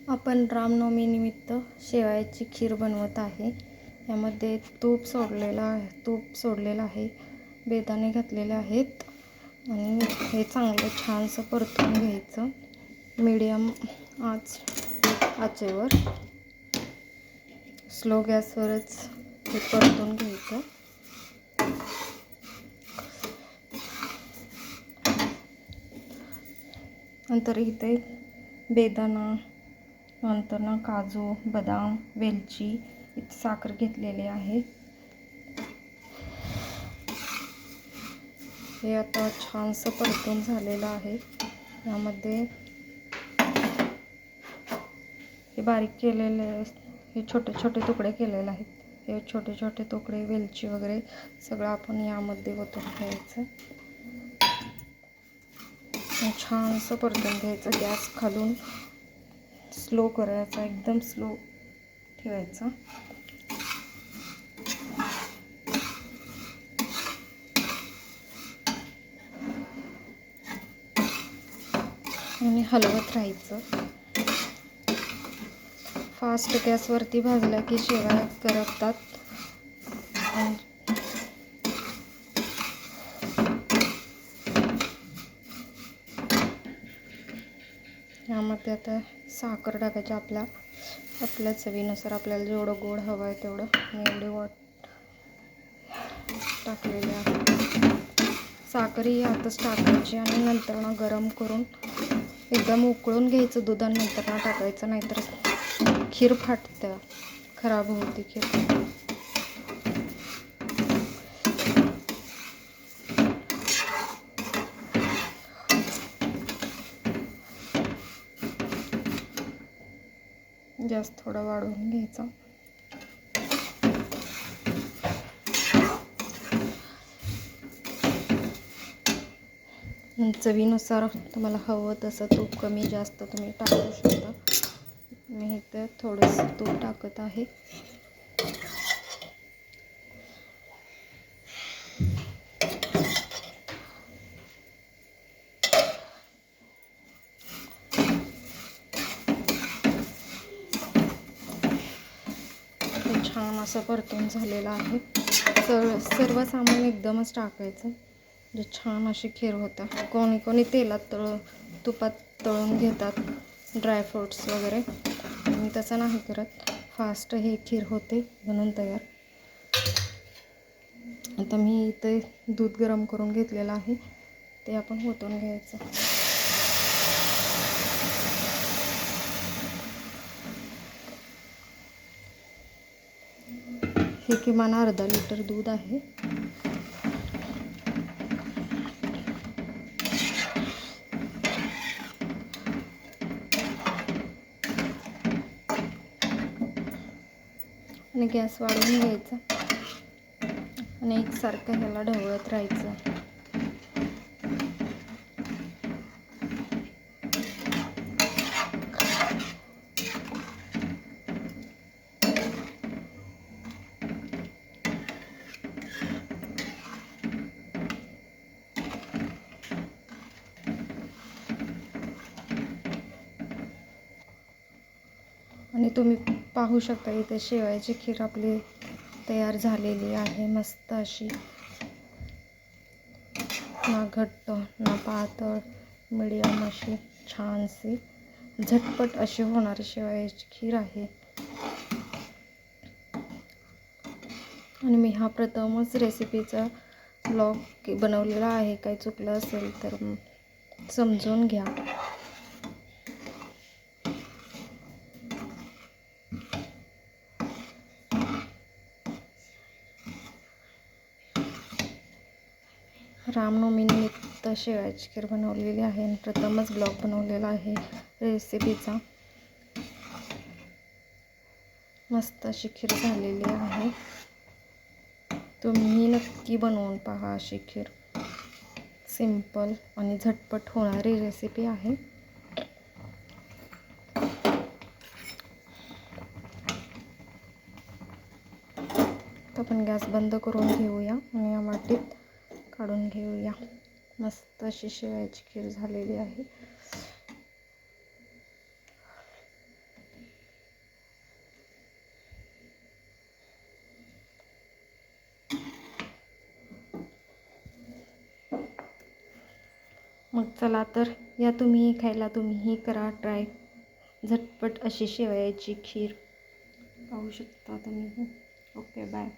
आपण रामनवमी निमित्त शेवयाची खीर बनवत आहे. यामध्ये तूप सोडलेलं आहे, बेदाणे घातलेले आहेत आणि हे चांगलं छानसं परतून घ्यायचं. मीडियम आचेवर स्लो गॅसवरच हे परतून घ्यायचं. नंतर इथे बेदाणा, नंतर काजू, बदाम, वेलची, इथे साखर घेतलेली आहे. हे आता छानसं परतून झालेलं आहे. यामध्ये हे बारीक केलेले, हे छोटे छोटे तुकडे केलेले आहेत. हे छोटे छोटे तुकडे, वेलची वगैरे सगळं आपण यामध्ये ओतून घ्यायचं. छानसं परतून घ्यायचं. गॅस खालून स्लो करायचा, एकदम स्लो ठेवायचा. आणि हलवत राहायचं. फास्ट गॅसवरती भाजला की शेवया करपतात. यामध्ये आता साखर टाकायची आपल्या चवीनुसार. आपल्याला जेवढं गोड हवं आहे तेवढं. मी एवढी गोड टाकलेली आहे. साखर ही आताच टाकायची आणि नंतर गरम करून एकदम उकळून घ्यायचं दुधाने. नंतर टाकायचं, नाहीतर खीर फाटते, खराब होते खीर. गॅस थोडा वाढवून घ्यायचा. चवीनुसार तुम्हाला हवं तसं तूप कमी जास्त तुम्ही टाकू शकता. मी इथे थोडंसं तूप टाकत आहे. छान असं परतून झालेलं आहे. सर्व सामान एकदमच टाकायचं, जे छान अशी खीर होतं. कोणी कोणी तुपात तळून घेतात ड्रायफ्रूट्स वगैरे. मी तसं नाही करत. फास्ट ही खीर होते म्हणून तयार. आता मी इथे दूध गरम करून घेतलेलं आहे, ते आपण ओतून घ्यायचं. हे किमान अर्धा लिटर दूध आहे. आणि गॅस वाढवून घ्यायचा आणि एकसारखं ह्याला ढवळत राहायचं. आणि तुम्ही पाहू शकता इथे शेवयाची खीर आपली तयार झालेली आहे. मस्त अशी, ना घट्ट ना पातळ, मीडियम अशी छानशी झटपट अशी होणारी शेवयाची खीर आहे. आणि मी हा प्रथमच रेसिपीचा ब्लॉग बनवलेला आहे. काही चुकलं असेल तर समजून घ्या. रामनवमी निमित्त शेवयाची खीर बनवलेली आहे. प्रथमच ब्लॉग बनवलेला आहे रेसिपीचा. मस्त अशी खीर झालेली आहे. तुम्ही नक्की बनवून पहा अशी खीर. सिंपल आणि झटपट होणारी रेसिपी आहे. आपण गॅस बंद करून घेऊया आणि या वाटीत काढून घेऊया. मस्त अशी शेवयाची खीर झालेली आहे. मग चला तर या तुम्ही खायला, तुम्हीही करा ट्राय. झटपट अशी शेवयाची खीर पाहू शकता तुम्ही. Okay bye.